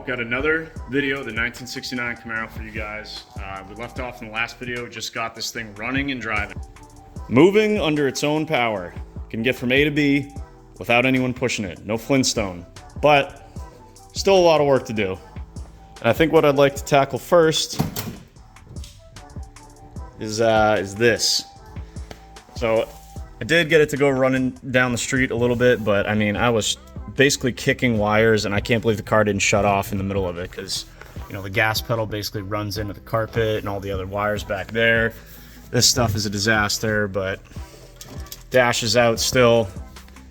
got another video of the 1969 Camaro for you guys. We left off in the last video, just got this thing running and driving. Moving under its own power. Can get from A to B without anyone pushing it. No Flintstone, but still a lot of work to do. And I think what I'd like to tackle first is this. So I did get it to go running down the street a little bit, but I mean, I was basically kicking wires, and I can't believe the car didn't shut off in the middle of it, because you know the gas pedal basically runs into the carpet and all the other wires back there. This stuff is a disaster, but dash is out still.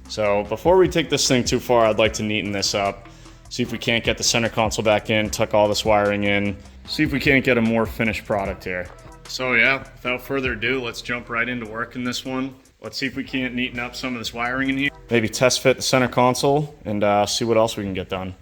So before we take this thing too far, I'd like to neaten this up, see if we can't get the center console back in, tuck all this wiring in, see if we can't get a more finished product here. So yeah, without further ado, let's jump right into working this one. Let's see if we can't neaten up some of this wiring in here. Maybe test fit the center console and see what else we can get done.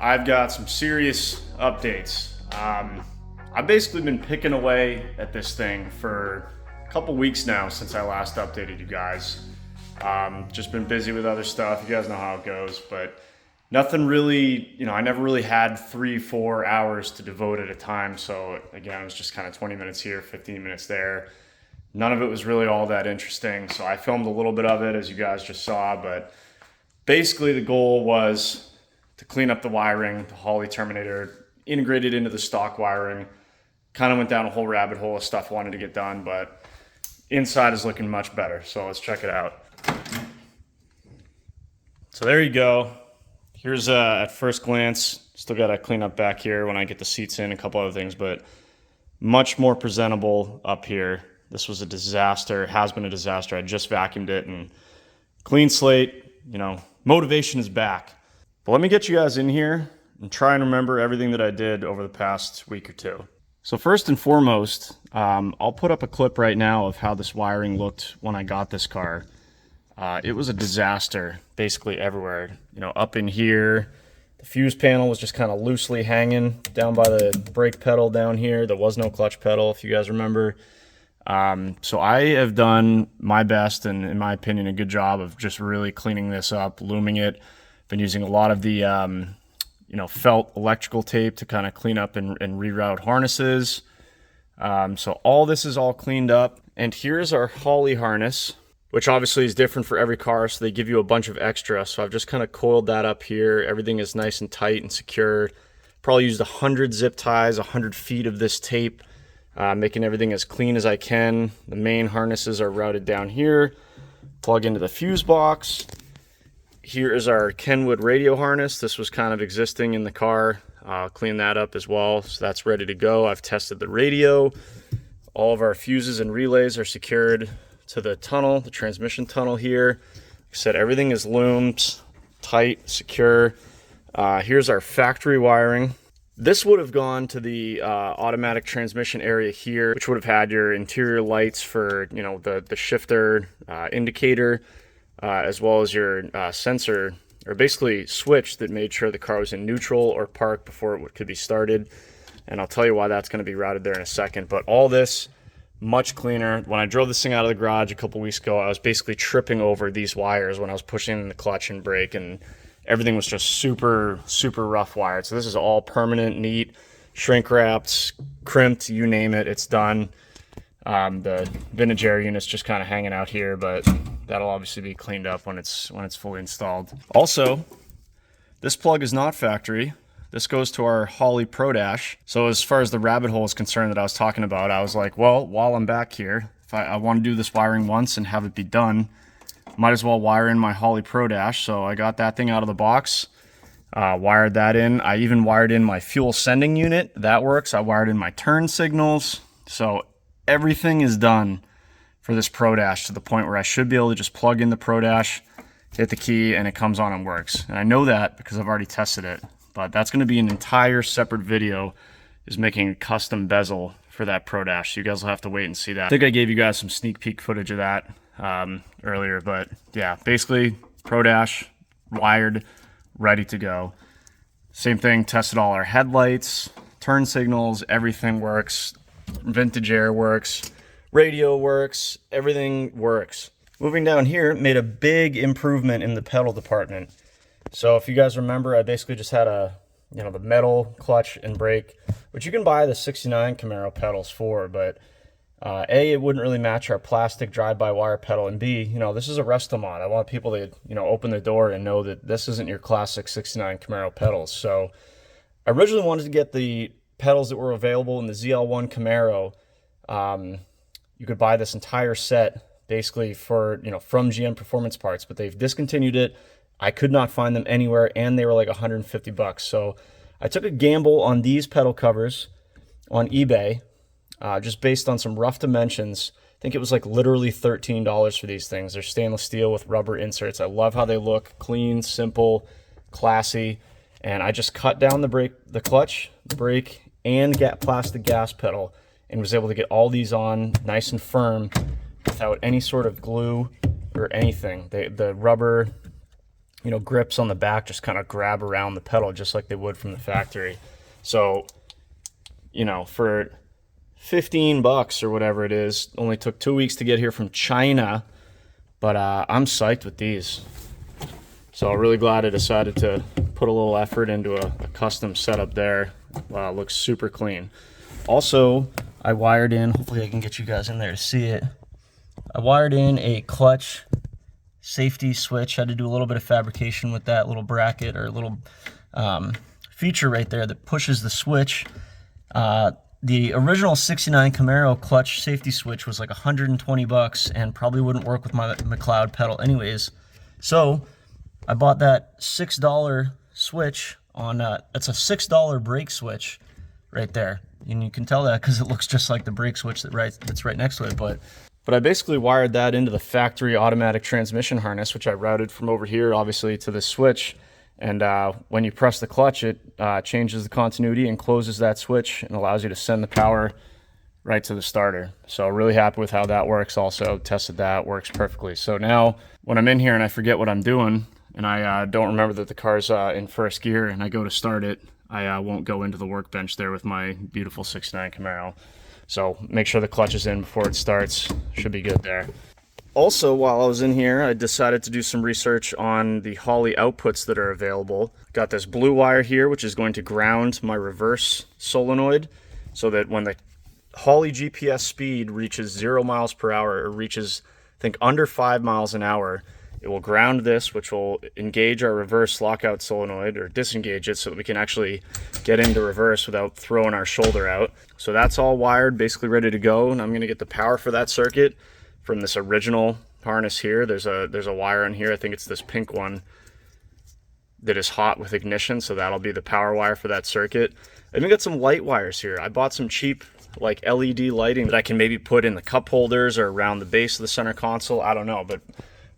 I've got some serious updates. I've basically been picking away at this thing for a couple weeks now since I last updated you guys. Just been busy with other stuff. You guys know how it goes, but nothing really, I never really had 3-4 hours to devote at a time. So again, it was just kind of 20 minutes here, 15 minutes there. None of it was really all that interesting. So I filmed a little bit of it, as you guys just saw, but basically the goal was to clean up the wiring, the Holley Terminator, integrated into the stock wiring. Kind of went down a whole rabbit hole of stuff I wanted to get done, but inside is looking much better. So let's check it out. So there you go. Here's at first glance. Still got to clean up back here when I get the seats in, a couple other things, but much more presentable up here. This was a disaster, has been a disaster. I just vacuumed it and clean slate, motivation is back. But let me get you guys in here and try and remember everything that I did over the past week or two. So first and foremost, I'll put up a clip right now of how this wiring looked when I got this car. It was a disaster basically everywhere. Up in here, the fuse panel was just kind of loosely hanging down by the brake pedal down here. There was no clutch pedal, if you guys remember. So I have done my best and, in my opinion, a good job of just really cleaning this up, looming it. Been using a lot of the felt electrical tape to kind of clean up and reroute harnesses. So all this is all cleaned up. And here's our Holley harness, which obviously is different for every car, so they give you a bunch of extra. So I've just kind of coiled that up here. Everything is nice and tight and secure. Probably used 100 zip ties, 100 feet of this tape, making everything as clean as I can. The main harnesses are routed down here. Plug into the fuse box. Here is our Kenwood radio harness. This was kind of existing in the car. I'll clean that up as well, so that's ready to go. I've tested the radio. All of our fuses and relays are secured to the tunnel, the transmission tunnel here. Like I said, everything is loomed, tight, secure. Here's our factory wiring. This would have gone to the automatic transmission area here, which would have had your interior lights for the shifter indicator, as well as your sensor, or basically switch that made sure the car was in neutral or park before it could be started. And I'll tell you why that's going to be routed there in a second. But all this, much cleaner. When I drove this thing out of the garage a couple weeks ago, I was basically tripping over these wires when I was pushing the clutch and brake, and everything was just super, super rough wired. So this is all permanent, neat, shrink wrapped, crimped, you name it, it's done. The vintage air unit's just kind of hanging out here, but that'll obviously be cleaned up when it's fully installed. Also, this plug is not factory. This goes to our Holley Pro Dash. So as far as the rabbit hole is concerned that I was talking about, I was like, well, while I'm back here, if I want to do this wiring once and have it be done, might as well wire in my Holley Pro Dash. So I got that thing out of the box, wired that in. I even wired in my fuel sending unit. That works. I wired in my turn signals. So everything is done for this Pro Dash to the point where I should be able to just plug in the Pro Dash, hit the key, and it comes on and works. And I know that because I've already tested it. But that's going to be an entire separate video, is making a custom bezel for that Pro Dash. So you guys will have to wait and see that. I think I gave you guys some sneak peek footage of that earlier. But yeah, basically Pro Dash, wired, ready to go. Same thing, tested all our headlights, turn signals, everything works. Vintage air works, radio works, everything works. Moving down here, made a big improvement in the pedal department. So if you guys remember, I basically just had the metal clutch and brake, which you can buy the 69 Camaro pedals for, but A, it wouldn't really match our plastic drive-by-wire pedal, and B, this is a resto mod. I want people to, open the door and know that this isn't your classic 69 Camaro pedals. So I originally wanted to get the pedals that were available in the ZL1 Camaro. You could buy this entire set basically for, from GM Performance Parts, but they've discontinued it. I could not find them anywhere, and they were like $150. So I took a gamble on these pedal covers on eBay, just based on some rough dimensions. I think it was like literally $13 for these things. They're stainless steel with rubber inserts. I love how they look, clean, simple, classy. And I just cut down the clutch, the brake, and plastic gas pedal, and was able to get all these on nice and firm without any sort of glue or anything. The rubber you know, grips on the back just kind of grab around the pedal just like they would from the factory. So, you know, for 15 bucks or whatever it is, only took 2 weeks to get here from China, but I'm psyched with these. So really glad I decided to put a little effort into a custom setup there. Wow, it looks super clean. Also, I wired in, hopefully I can get you guys in there to see it. I wired in a clutch safety switch. Had to do a little bit of fabrication with that little bracket or little feature right there that pushes the switch. The original 69 Camaro clutch safety switch was like 120 bucks and probably wouldn't work with my McLeod pedal anyways. So I bought that $6 switch on, it's a $6 brake switch right there. And you can tell that because it looks just like the brake switch that's right next to it. But I basically wired that into the factory automatic transmission harness, which I routed from over here, obviously, to this switch. And when you press the clutch, it changes the continuity and closes that switch and allows you to send the power right to the starter. So really happy with how that works. Also tested that, works perfectly. So now when I'm in here and I forget what I'm doing and I don't remember that the car's in first gear and I go to start it, I won't go into the workbench there with my beautiful 69 Camaro. So make sure the clutch is in before it starts. Should be good there. Also, while I was in here, I decided to do some research on the Holley outputs that are available. Got this blue wire here, which is going to ground my reverse solenoid so that when the Holley GPS speed reaches 0 miles per hour, or reaches, I think, under 5 miles an hour, it will ground this, which will engage our reverse lockout solenoid, or disengage it so that we can actually get into reverse without throwing our shoulder out. So that's all wired, basically ready to go, and I'm going to get the power for that circuit from this original harness here. There's a wire in here, I think it's this pink one, that is hot with ignition, so that'll be the power wire for that circuit. I even got some light wires here. I bought some cheap like LED lighting that I can maybe put in the cup holders or around the base of the center console. I don't know, but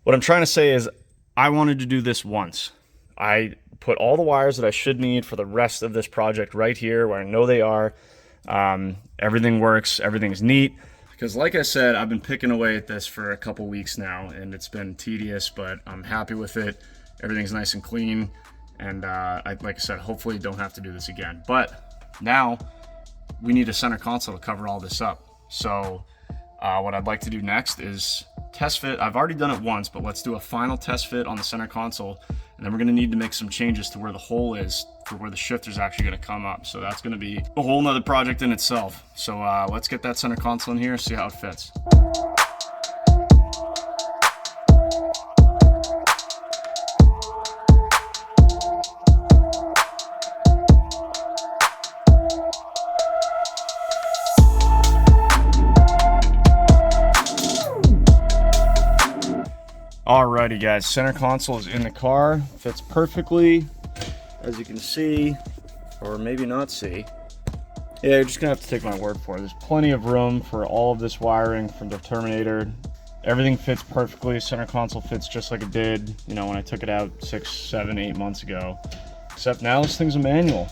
what I'm trying to say is I wanted to do this once. I put all the wires that I should need for the rest of this project right here where I know they are. Everything works, everything's neat. Because like I said, I've been picking away at this for a couple weeks now, and it's been tedious, but I'm happy with it. Everything's nice and clean, and like I said, hopefully don't have to do this again. But now we need a center console to cover all this up. So what I'd like to do next is test fit. I've already done it once, but let's do a final test fit on the center console, and then we're going to need to make some changes to where the hole is for where the shifter's actually going to come up. So that's going to be a whole nother project in itself. So let's get that center console in here, see how it fits. Alrighty guys, center console is in the car, fits perfectly, as you can see, or maybe not see. Yeah, you're just gonna have to take my word for it. There's plenty of room for all of this wiring from the Terminator. Everything fits perfectly. Center console fits just like it did, you know, when I took it out 6, 7, 8 months ago. Except now this thing's a manual.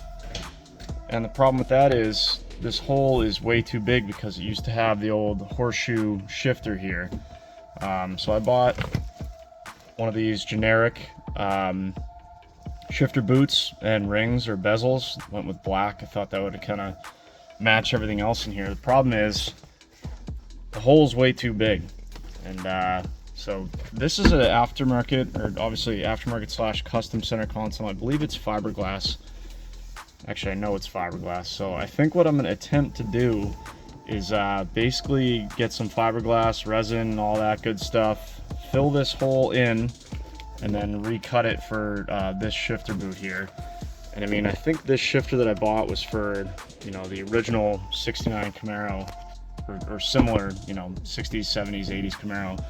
And the problem with that is this hole is way too big because it used to have the old horseshoe shifter here. So I bought one of these generic shifter boots and rings or bezels. Went with black. I thought that would kind of match everything else in here. The problem is the hole's way too big, and so this is an aftermarket, or obviously aftermarket slash custom center console. I believe it's fiberglass. Actually, I know it's fiberglass. So I think what I'm going to attempt to do is basically get some fiberglass resin and all that good stuff, fill this hole in, and then recut it for this shifter boot here. And I mean, I think this shifter that I bought was for, you know, the original 69 Camaro, or similar, you know, 60s, 70s, 80s Camaro,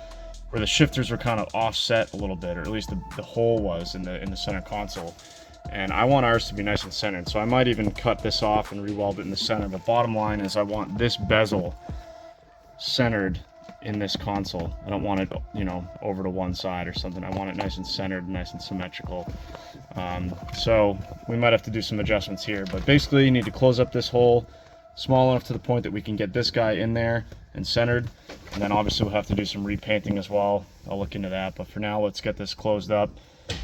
where the shifters were kind of offset a little bit, or at least the hole was in the center console. And I want ours to be nice and centered, so I might even cut this off and re-weld it in the center. But bottom line is I want this bezel centered in this console. I don't want it, you know, over to one side or something. I want it nice and centered, nice and symmetrical. So we might have to do some adjustments here, but basically you need to close up this hole small enough to the point that we can get this guy in there and centered. And then obviously we'll have to do some repainting as well. I'll look into that, but for now let's get this closed up.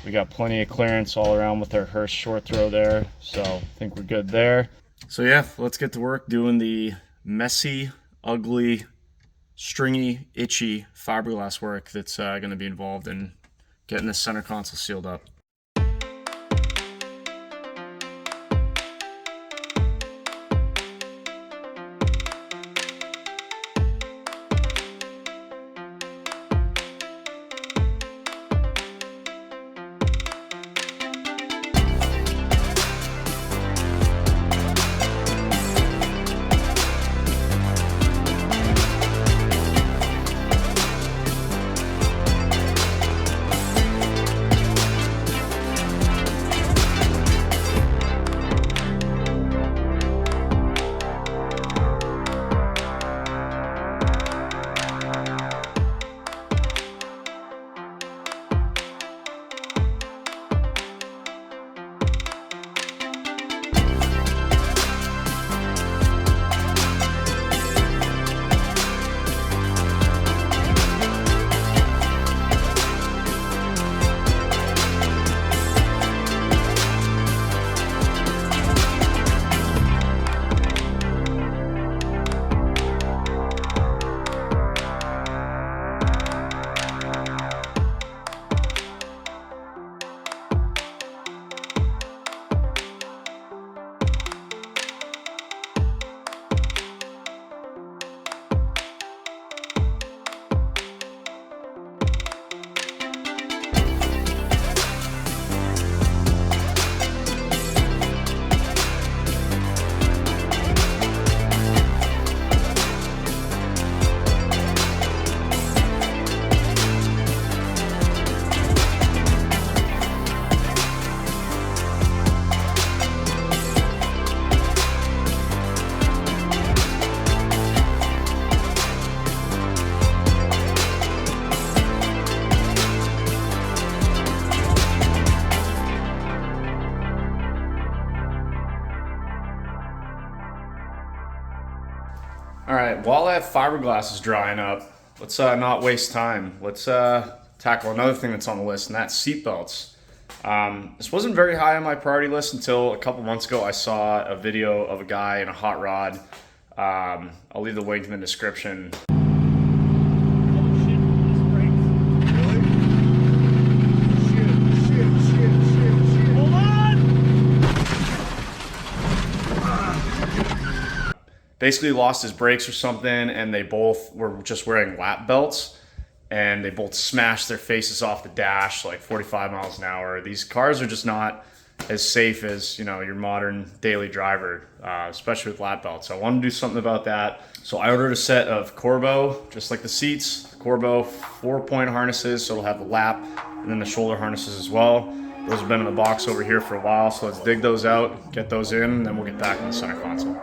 We got plenty of clearance all around with our Hurst short throw there, so I think we're good there. So yeah, let's get to work doing the messy, ugly, stringy, itchy fiberglass work that's going to be involved in getting this center console sealed up. All right, while that fiberglass is drying up, let's not waste time. Let's tackle another thing that's on the list, and that's seat belts. This wasn't very high on my priority list until a couple months ago. I saw a video of a guy in a hot rod. I'll leave the link in the description. Basically lost his brakes or something, and they both were just wearing lap belts, and they both smashed their faces off the dash like 45 miles an hour. These cars are just not as safe as, you know, your modern daily driver, especially with lap belts. So I wanted to do something about that. So I ordered a set of Corbeau, just like the seats, Corbeau 4-point harnesses, so it'll have the lap and then the shoulder harnesses as well. Those have been in the box over here for a while, so let's dig those out, get those in, and then we'll get back in the center console.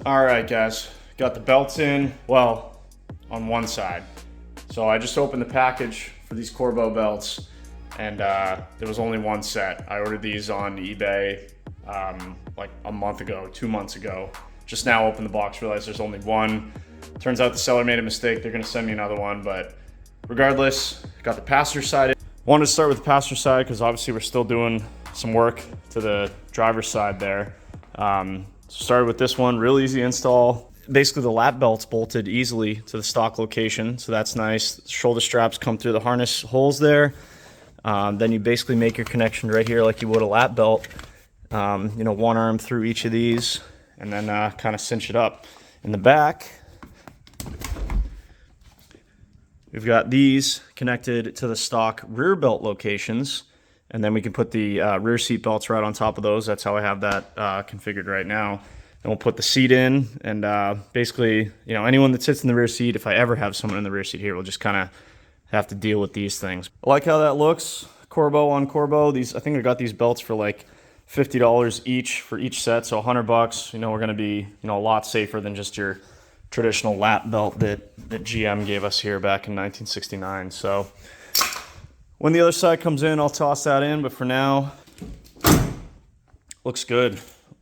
All right, guys, got the belts in, well, on one side. So I just opened the package for these Corbeau belts, and there was only one set. I ordered these on eBay like a month ago, 2 months ago. Just now opened the box, realized there's only one. Turns out the seller made a mistake. They're gonna send me another one, but regardless, got the passenger side. Wanted to start with the passenger side because obviously we're still doing some work to the driver's side there. Started with this one, real easy install. Basically the lap belt's bolted easily to the stock location, so that's nice. Shoulder straps come through the harness holes there. Then you basically make your connection right here like you would a lap belt. You know, one arm through each of these, and then kind of cinch it up. In the back, we've got these connected to the stock rear belt locations, and then we can put the rear seat belts right on top of those. That's how I have that configured right now. And we'll put the seat in, and basically, you know, anyone that sits in the rear seat, if I ever have someone in the rear seat here, we'll just kind of have to deal with these things. I like how that looks. Corbeau on Corbeau. These, I think I got these belts for like $50 each for each set, so $100. You know, we're gonna be, you know, a lot safer than just your traditional lap belt that GM gave us here back in 1969. So when the other side comes in, I'll toss that in, but for now, looks good.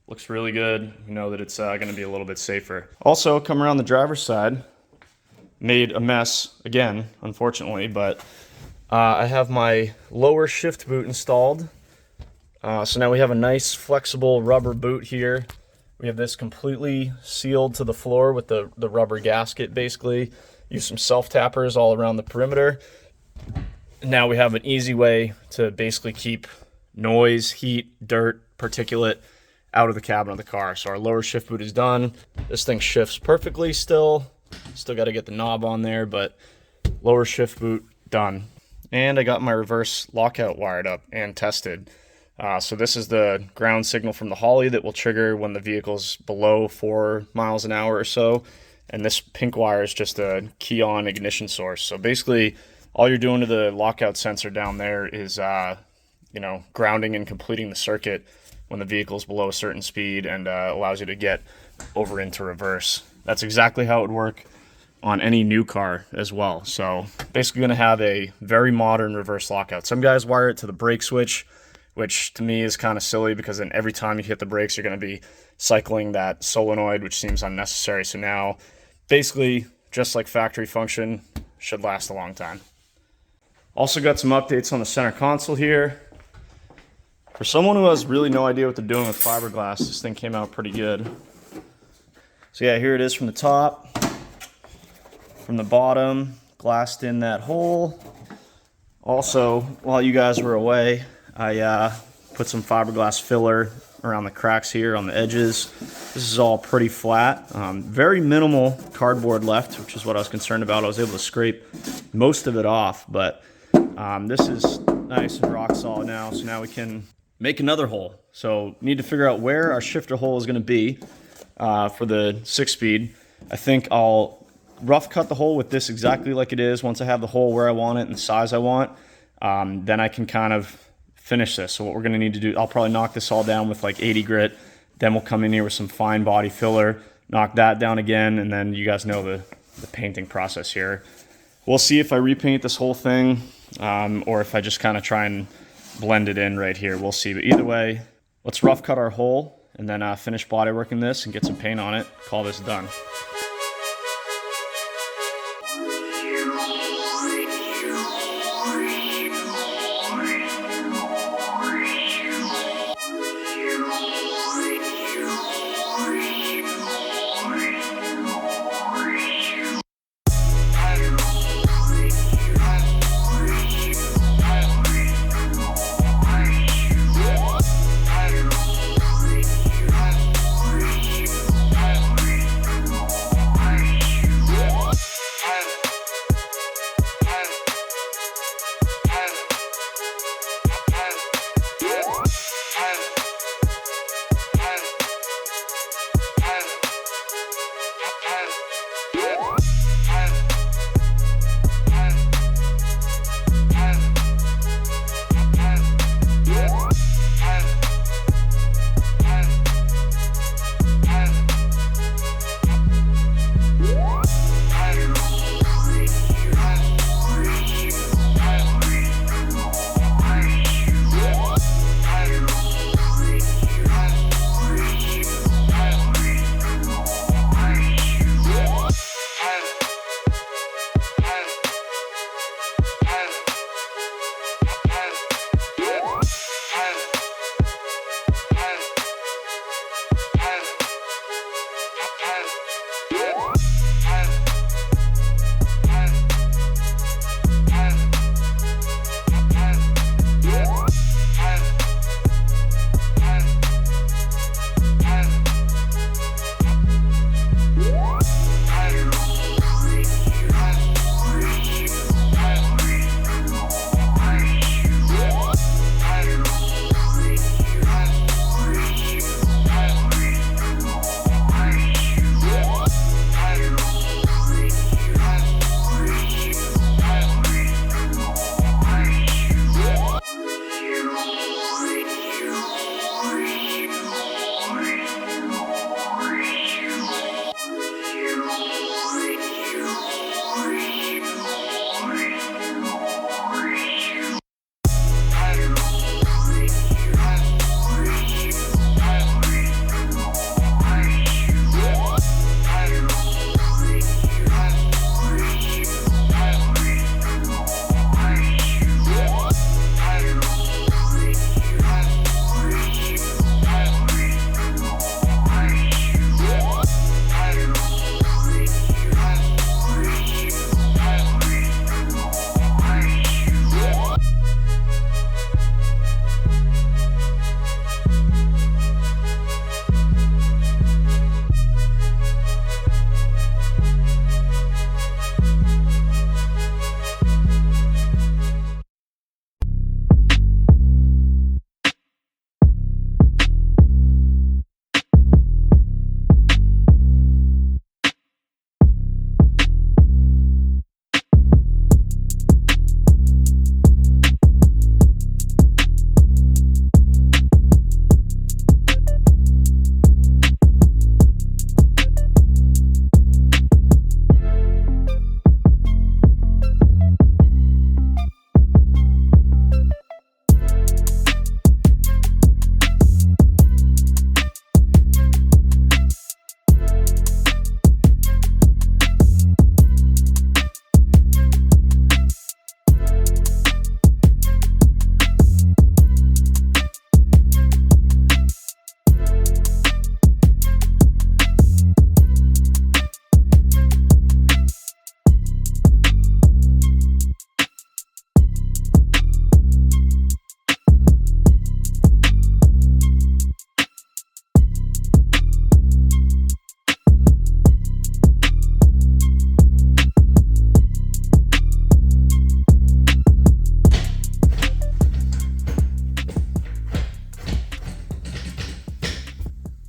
Looks really good. You know that it's gonna be a little bit safer. Also, come around the driver's side, made a mess again, unfortunately, but I have my lower shift boot installed. So now we have a nice flexible rubber boot here. We have this completely sealed to the floor with the rubber gasket, basically. Use some self-tappers all around the perimeter. Now we have an easy way to basically keep noise, heat, dirt, particulate out of the cabin of the car. So our lower shift boot is done. This thing shifts perfectly still. Still got to get the knob on there, but lower shift boot done. And I got my reverse lockout wired up and tested. So this is the ground signal from the Holly that will trigger when the vehicle's below 4 miles an hour or so. And this pink wire is just a key on ignition source. So basically all you're doing to the lockout sensor down there is, you know, grounding and completing the circuit when the vehicle's below a certain speed, and allows you to get over into reverse. That's exactly how it would work on any new car as well. So basically gonna have a very modern reverse lockout. Some guys wire it to the brake switch, which to me is kind of silly because then every time you hit the brakes, you're going to be cycling that solenoid, which seems unnecessary. So now, basically, just like factory function, should last a long time. Also got some updates on the center console here. For someone who has really no idea what they're doing with fiberglass, this thing came out pretty good. So yeah, here it is from the top. From the bottom, glassed in that hole. Also, while you guys were away, I put some fiberglass filler around the cracks here on the edges. This is all pretty flat. Very minimal cardboard left, which is what I was concerned about. I was able to scrape most of it off, but this is nice and rock solid now. So now we can make another hole. So need to figure out where our shifter hole is going to be for the 6-speed. I think I'll rough cut the hole with this exactly like it is. Once I have the hole where I want it and the size I want, then I can kind of finish this. So what we're going to need to do, I'll probably knock this all down with like 80 grit. Then we'll come in here with some fine body filler, knock that down again, and then you guys know the painting process here. We'll see if I repaint this whole thing or if I just kind of try and blend it in right here. We'll see. But either way, let's rough cut our hole and then finish body working this and get some paint on it. Call this done.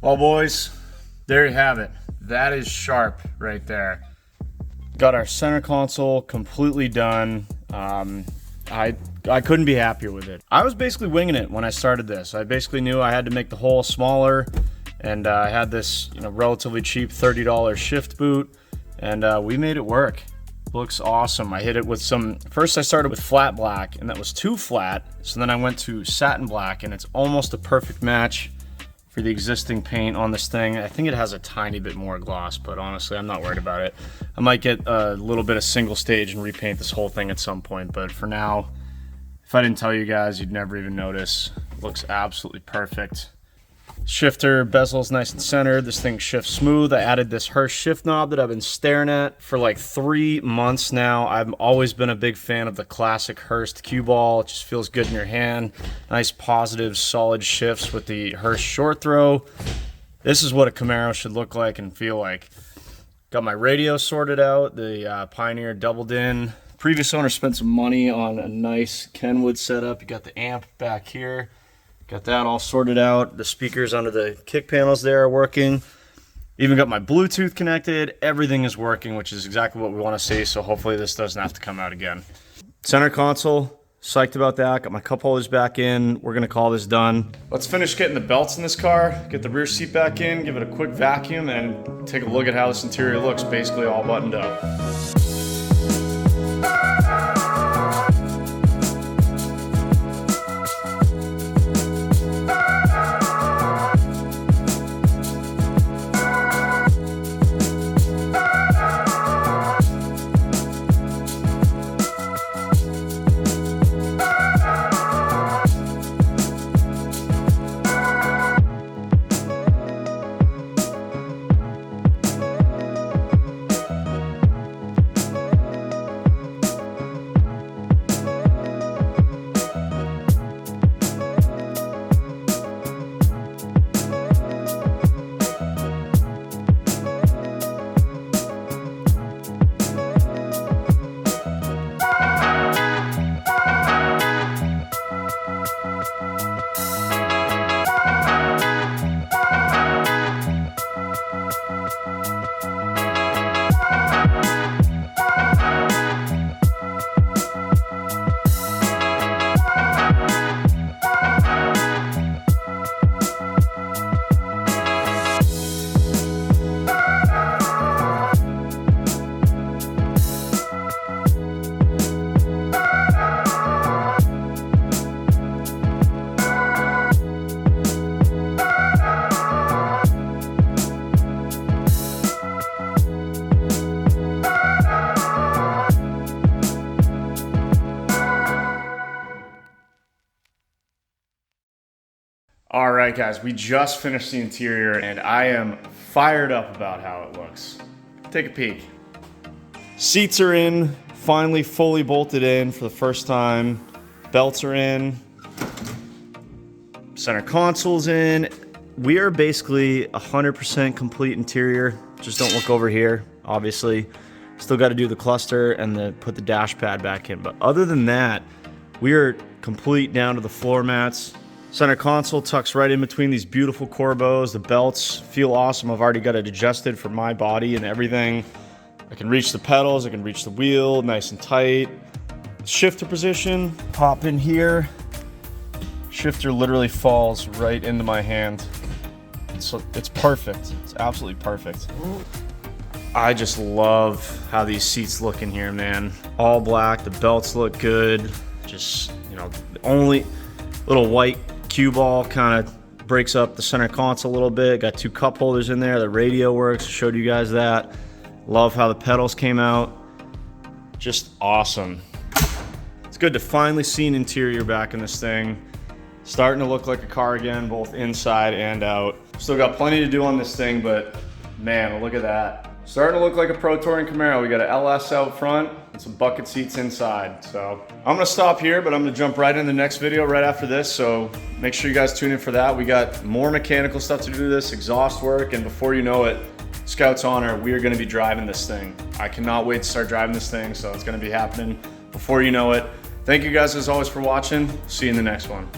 Well, boys, there you have it. That is sharp right there. Got our center console completely done. I couldn't be happier with it. I was basically winging it when I started this. I basically knew I had to make the hole smaller, and I had this, relatively cheap $30 shift boot, and we made it work. Looks awesome. I hit it with first I started with flat black, and that was too flat, so then I went to satin black, and it's almost a perfect match for the existing paint on this thing. I think it has a tiny bit more gloss, but honestly, I'm not worried about it. I might get a little bit of single stage and repaint this whole thing at some point, but for now, if I didn't tell you guys, you'd never even notice. It looks absolutely perfect. Shifter bezel's nice and centered. This thing shifts smooth. I added this Hurst shift knob that I've been staring at for like 3 months now. I've always been a big fan of the classic Hurst cue ball. It just feels good in your hand. Nice, positive, solid shifts with the Hurst short throw. This is what a Camaro should look like and feel like. Got my radio sorted out. The Pioneer doubled in. Previous owner spent some money on a nice Kenwood setup. You got the amp back here. Got that all sorted out. The speakers under the kick panels there are working. Even got my Bluetooth connected. Everything is working, which is exactly what we want to see, so hopefully this doesn't have to come out again. Center console, psyched about that. Got my cup holders back in. We're going to call this done. Let's finish getting the belts in this car, get the rear seat back in, give it a quick vacuum, and take a look at how this interior looks, basically all buttoned up. All right, guys, we just finished the interior and I am fired up about how it looks. Take a peek. Seats are in, finally fully bolted in for the first time. Belts are in. Center console's in. We are basically 100% complete interior. Just don't look over here, obviously. Still got to do the cluster and put the dash pad back in. But other than that, we are complete down to the floor mats. Center console tucks right in between these beautiful corbos. The belts feel awesome. I've already got it adjusted for my body and everything. I can reach the pedals, I can reach the wheel, nice and tight. Shifter position, pop in here. Shifter literally falls right into my hand. So it's perfect. It's absolutely perfect. I just love how these seats look in here, man. All black, the belts look good. Just, the only little white cue ball kind of breaks up the center console a little bit. Got 2 cup holders in there. The radio works. Showed you guys that. Love how the pedals came out. Just awesome. It's good to finally see an interior back in this thing. Starting to look like a car again, both inside and out. Still got plenty to do on this thing, but man, look at that. Starting to look like a Pro Touring Camaro. We got an LS out front and some bucket seats inside. So I'm gonna stop here, but I'm gonna jump right in the next video right after this. So make sure you guys tune in for that. We got more mechanical stuff to do to this, exhaust work, and before you know it, Scout's Honor, we are gonna be driving this thing. I cannot wait to start driving this thing, so it's gonna be happening before you know it. Thank you guys as always for watching. See you in the next one.